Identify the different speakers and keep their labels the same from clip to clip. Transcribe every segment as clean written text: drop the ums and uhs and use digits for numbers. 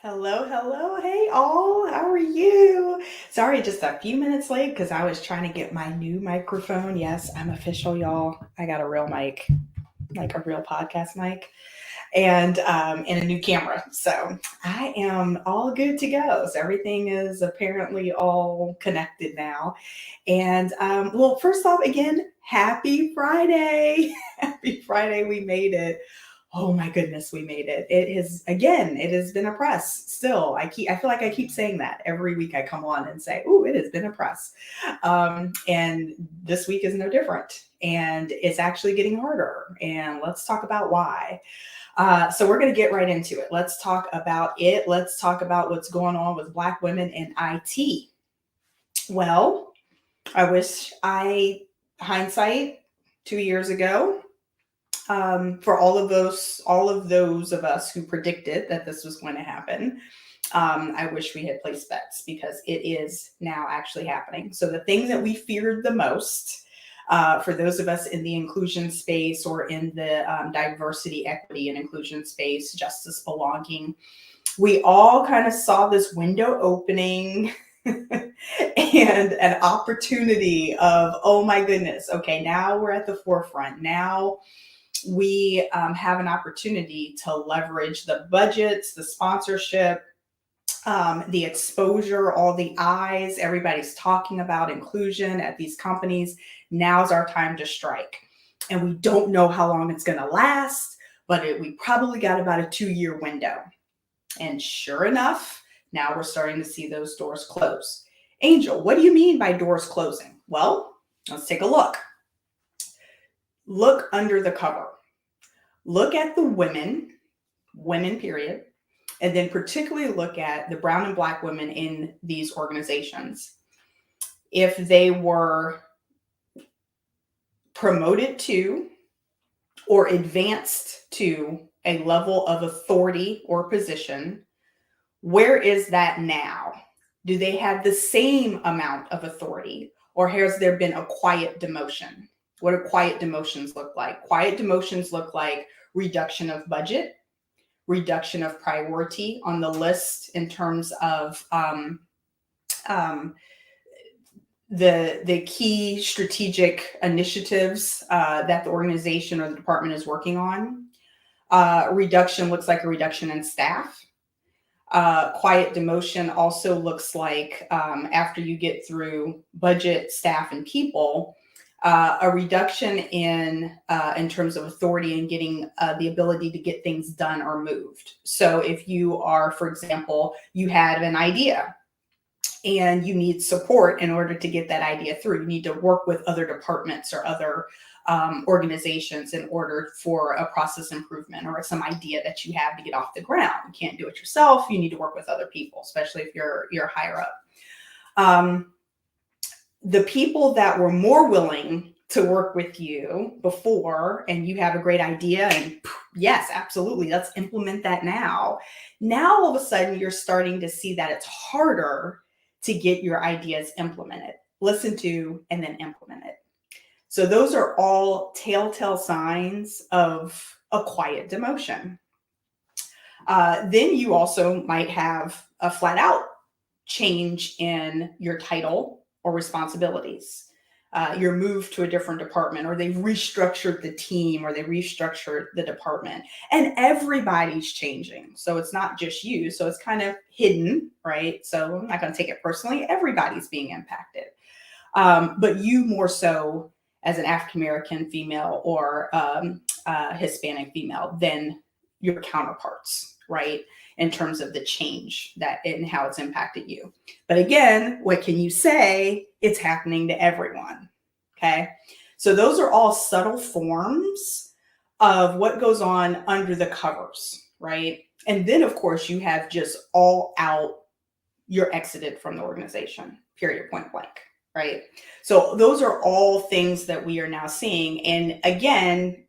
Speaker 1: Hello, hello. Hey, all. How are you? Sorry, just a few minutes late because I was trying to get my new microphone. Yes, I'm official, y'all. I got a real mic, like a real podcast mic, and a new camera. So I am all good to go. So everything is apparently all connected now. And first off, again, happy Friday. Happy Friday. We made it. Oh my goodness, we made it. It has been a press. Still, I feel like I keep saying that every week I come on and say, "Oh, it has been a press," and this week is no different. And it's actually getting harder. And let's talk about why. So we're going to get right into it. Let's talk about it. Let's talk about what's going on with Black women in IT. Well, I wish I hindsight 2 years ago, for all of those of us who predicted that this was going to happen. I wish we had placed bets because it is now actually happening. So the thing that we feared the most, for those of us in the inclusion space or in the diversity, equity, and inclusion space, justice, belonging, we all kind of saw this window opening and an opportunity of, oh my goodness, okay, now we're at the forefront. Now we have an opportunity to leverage the budgets, the sponsorship, the exposure, all the eyes. Everybody's talking about inclusion at these companies. Now's our time to strike. And we don't know how long it's going to last, but we probably got about a 2 year window. And sure enough, now we're starting to see those doors close. Angel, what do you mean by doors closing? Well, let's take a look. Look under the cover. Look at the women, period, and then particularly look at the brown and Black women in these organizations. If they were promoted to or advanced to a level of authority or position, where is that now? Do they have the same amount of authority, or has there been a quiet demotion? What do quiet demotions look like? Quiet demotions look like reduction of budget, reduction of priority on the list in terms of um, the key strategic initiatives that the organization or the department is working on. Reduction looks like a reduction in staff. Quiet demotion also looks like, after you get through budget, staff, and people, a reduction in terms of authority and getting the ability to get things done or moved. So if you are, for example, you had an idea and you need support in order to get that idea through, you need to work with other departments or other organizations in order for a process improvement or some idea that you have to get off the ground. You can't do it yourself. You need to work with other people, especially if you're higher up. The people that were more willing to work with you before, and you have a great idea, and yes, absolutely, let's implement that now. Now, all of a sudden, you're starting to see that it's harder to get your ideas implemented, listen to, and then implement it. So those are all telltale signs of a quiet demotion. Then you also might have a flat out change in your title or responsibilities. You're moved to a different department, or they've restructured the team, or they restructured the department, and everybody's changing. So it's not just you. So it's kind of hidden, right? So I'm not going to take it personally. Everybody's being impacted. But you more so as an African American female or Hispanic female than your counterparts, right? In terms of the change that and how it's impacted you. But again, what can you say? It's happening to everyone. Okay. So those are all subtle forms of what goes on under the covers, right? And then, of course, you have just all out, you're exited from the organization, period, point blank, right? So those are all things that we are now seeing. And again,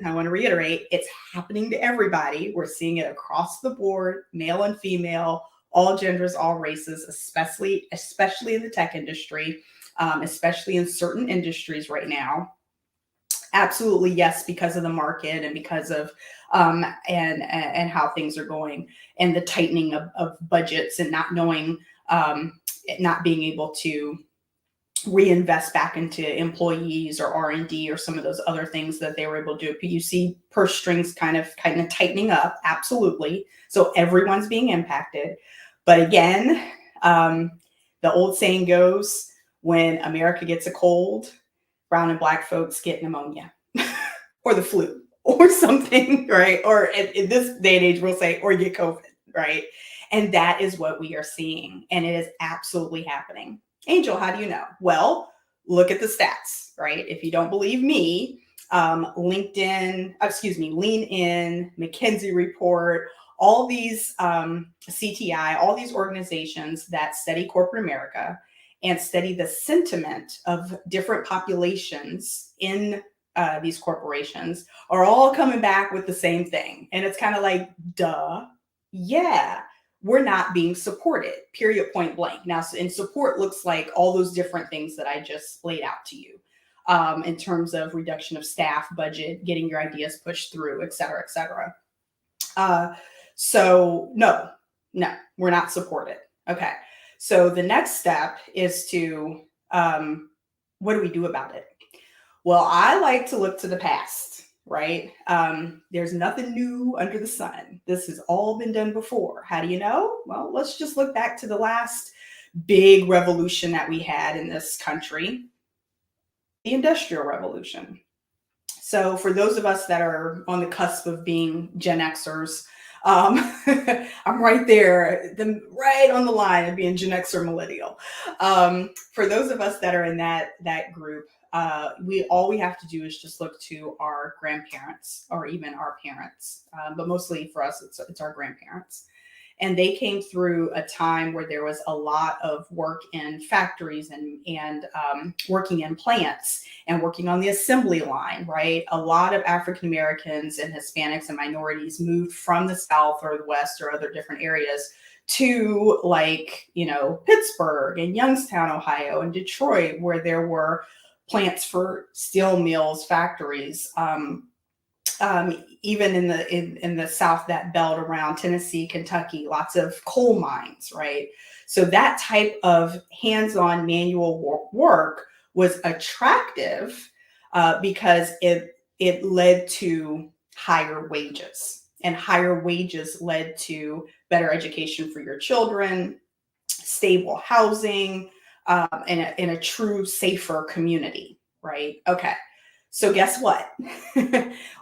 Speaker 1: I want to reiterate, it's happening to everybody. We're seeing it across the board, male and female, all genders, all races, especially in the tech industry, especially in certain industries right now. Absolutely, yes, because of the market and because of and how things are going and the tightening of budgets and not knowing not being able to reinvest back into employees or R&D or some of those other things that they were able to do. You see purse strings kind of tightening up, absolutely. So everyone's being impacted. But again, the old saying goes, when America gets a cold, brown and black folks get pneumonia or the flu or something, right? Or in this day and age, we'll say, or get COVID, right? And that is what we are seeing. And it is absolutely happening. Angel, how do you know? Well, look at the stats, right? If you don't believe me, Lean In, McKinsey Report, all these CTI, all these organizations that study corporate America and study the sentiment of different populations in these corporations are all coming back with the same thing. And it's kind of like, duh, yeah, we're not being supported, period, point blank. Now, and support looks like all those different things that I just laid out to you in terms of reduction of staff, budget, getting your ideas pushed through, et cetera, et cetera. So no, we're not supported. Okay. So the next step is to, what do we do about it? Well, I like to look to the past, right? There's nothing new under the sun. This has all been done before. How do you know? Well, let's just look back to the last big revolution that we had in this country, the Industrial Revolution. So for those of us that are on the cusp of being Gen Xers, I'm right there, right on the line of being Gen X or millennial. For those of us that are in that group, all we have to do is just look to our grandparents or even our parents, but mostly for us, it's our grandparents. And they came through a time where there was a lot of work in factories and working in plants and working on the assembly line, right? A lot of African Americans and Hispanics and minorities moved from the South or the West or other different areas to Pittsburgh and Youngstown, Ohio, and Detroit, where there were plants for steel mills, factories, even in the South, that belt around Tennessee, Kentucky, lots of coal mines, right? So that type of hands-on manual work was attractive because it led to higher wages, and higher wages led to better education for your children, stable housing, and in a true safer community, right? Okay. So guess what?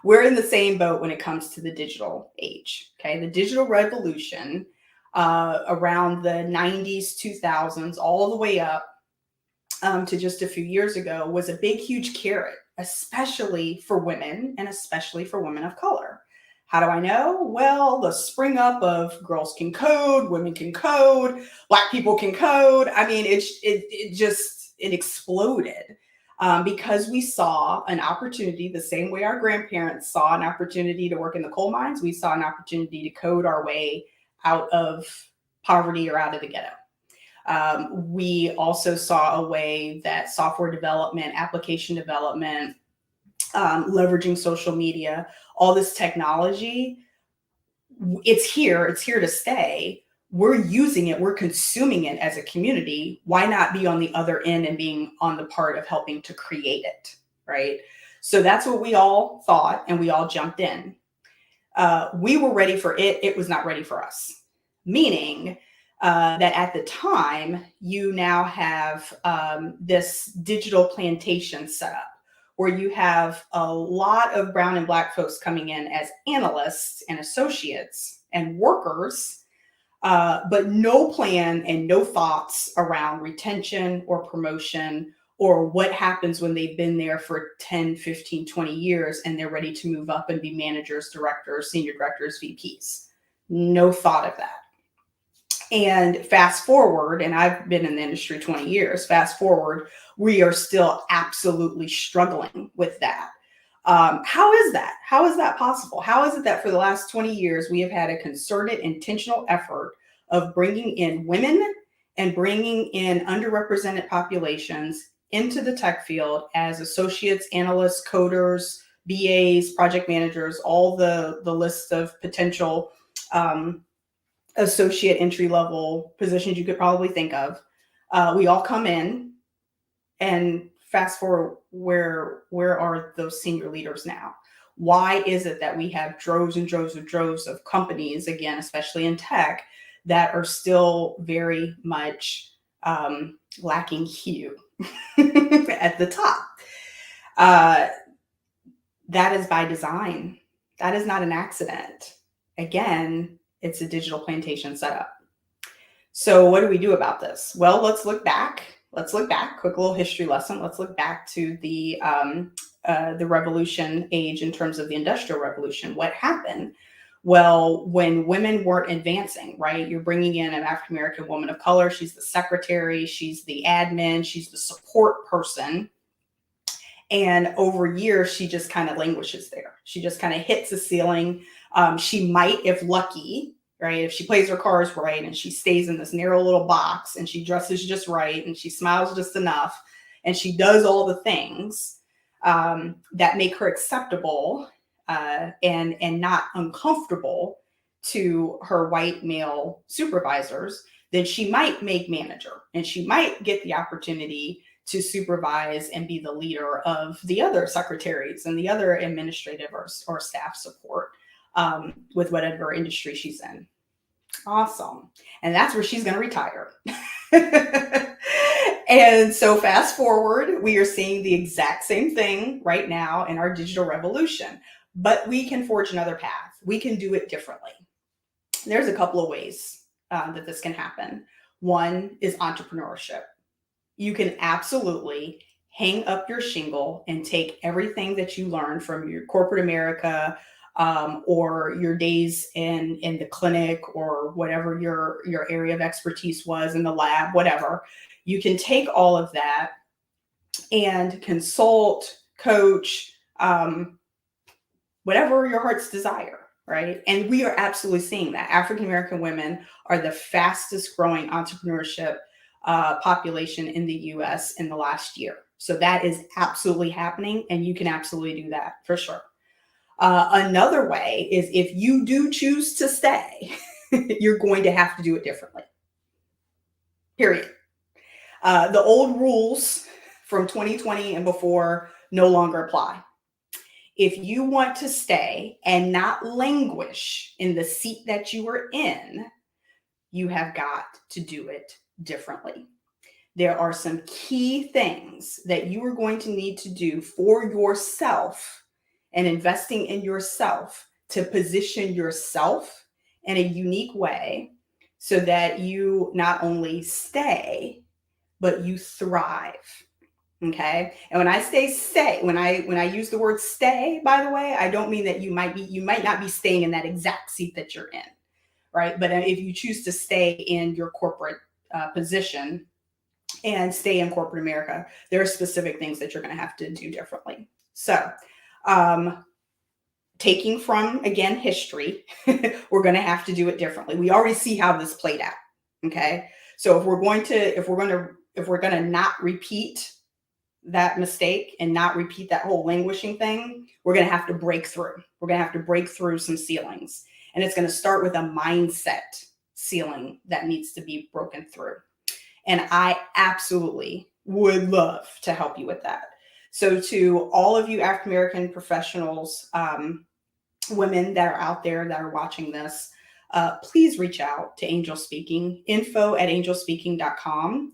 Speaker 1: We're in the same boat when it comes to the digital age. Okay. The digital revolution around the 90s, 2000s, all the way up to just a few years ago was a big, huge carrot, especially for women and especially for women of color. How do I know? Well, the spring up of girls can code, women can code, Black people can code. I mean, it exploded. Because we saw an opportunity the same way our grandparents saw an opportunity to work in the coal mines, we saw an opportunity to code our way out of poverty or out of the ghetto. We also saw a way that software development, application development, leveraging social media, all this technology, it's here to stay. We're using it, we're consuming it as a community. Why not be on the other end and being on the part of helping to create it, right? So that's what we all thought, and we all jumped in. We were ready for it. It was not ready for us. Meaning that at the time, you now have this digital plantation set up where you have a lot of brown and Black folks coming in as analysts and associates and workers, but no plan and no thoughts around retention or promotion or what happens when they've been there for 10, 15, 20 years and they're ready to move up and be managers, directors, senior directors, VPs. No thought of that. And fast forward, and I've been in the industry 20 years, fast forward, we are still absolutely struggling with that. How is that? How is that possible? How is it that for the last 20 years, we have had a concerted, intentional effort of bringing in women and bringing in underrepresented populations into the tech field as associates, analysts, coders, BAs, project managers, all the list of potential associate entry level positions you could probably think of. We all come in, and fast forward, where are those senior leaders now? Why is it that we have droves and droves of companies, again, especially in tech, that are still very much lacking hue at the top? That is by design. That is not an accident. Again, it's a digital plantation setup. So what do we do about this? Well, let's look back. Quick little history lesson. Let's look back to the revolution age in terms of the Industrial Revolution. What happened? Well, when women weren't advancing, right? You're bringing in an African American woman of color. She's the secretary. She's the admin. She's the support person. And over years, she just kind of languishes there. She just kind of hits the ceiling. She might, if lucky, right, if she plays her cards right and she stays in this narrow little box and she dresses just right and she smiles just enough and she does all the things that make her acceptable and not uncomfortable to her white male supervisors, then she might make manager and she might get the opportunity to supervise and be the leader of the other secretaries and the other administrative or staff support with whatever industry she's in. Awesome. And that's where she's going to retire. And so fast forward, we are seeing the exact same thing right now in our digital revolution, but we can forge another path. We can do it differently. There's a couple of ways that this can happen. One is entrepreneurship. You can absolutely hang up your shingle and take everything that you learned from your corporate America or your days in the clinic or whatever your area of expertise was in the lab, whatever. You can take all of that and consult, coach, whatever your heart's desire, right? And we are absolutely seeing that. African American women are the fastest growing entrepreneurship population in the US in the last year. So that is absolutely happening, and you can absolutely do that for sure. Another way is if you do choose to stay, you're going to have to do it differently. Period. The old rules from 2020 and before no longer apply. If you want to stay and not languish in the seat that you were in, you have got to do it differently. There are some key things that you are going to need to do for yourself and investing in yourself to position yourself in a unique way so that you not only stay, but you thrive. Okay. And when I say stay, when I use the word stay, by the way, I don't mean that you might not be staying in that exact seat that you're in, right? But if you choose to stay in your corporate position and stay in corporate America, there are specific things that you're going to have to do differently. So, taking from, again, history, we're going to have to do it differently. We already see how this played out. Okay. So if we're going to not repeat that mistake and not repeat that whole languishing thing, we're going to have to break through. We're going to have to break through some ceilings. And it's going to start with a mindset ceiling that needs to be broken through. And I absolutely would love to help you with that. So to all of you African American professionals, women that are out there that are watching this, please reach out to Angel Speaking, info@angelspeaking.com.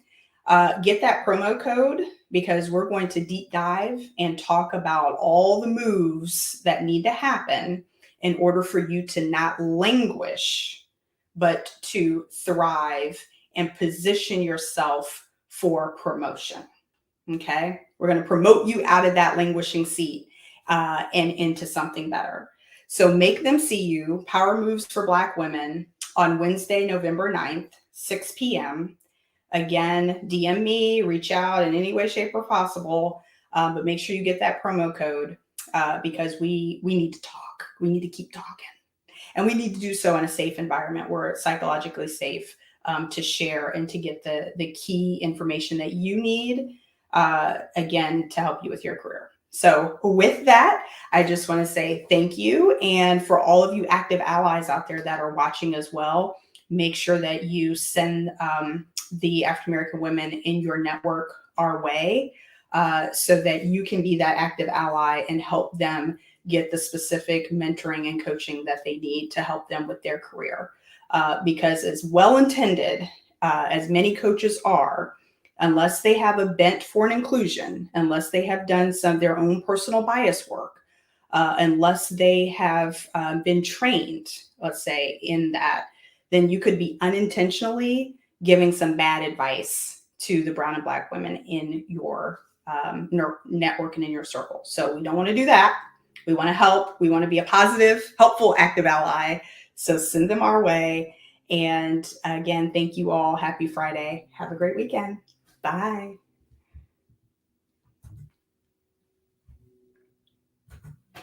Speaker 1: Get that promo code because we're going to deep dive and talk about all the moves that need to happen in order for you to not languish, but to thrive and position yourself for promotion. Okay. We're going to promote you out of that languishing seat and into something better. So make them see you. Power Moves for Black Women on Wednesday, November 9th, 6 p.m. Again, DM me, reach out in any way, shape, or possible. But make sure you get that promo code because we need to talk. We need to keep talking. And we need to do so in a safe environment where it's psychologically safe to share and to get the key information that you need again, to help you with your career. So with that, I just want to say thank you. And for all of you active allies out there that are watching as well, make sure that you send the African American women in your network our way, so that you can be that active ally and help them get the specific mentoring and coaching that they need to help them with their career. Because as well intended as many coaches are, unless they have a bent for an inclusion, unless they have done some of their own personal bias work, unless they have been trained, let's say, in that, then you could be unintentionally giving some bad advice to the brown and Black women in your network and in your circle. So we don't want to do that. We want to help. We want to be a positive, helpful, active ally. So send them our way. And again, thank you all. Happy Friday. Have a great weekend. Bye.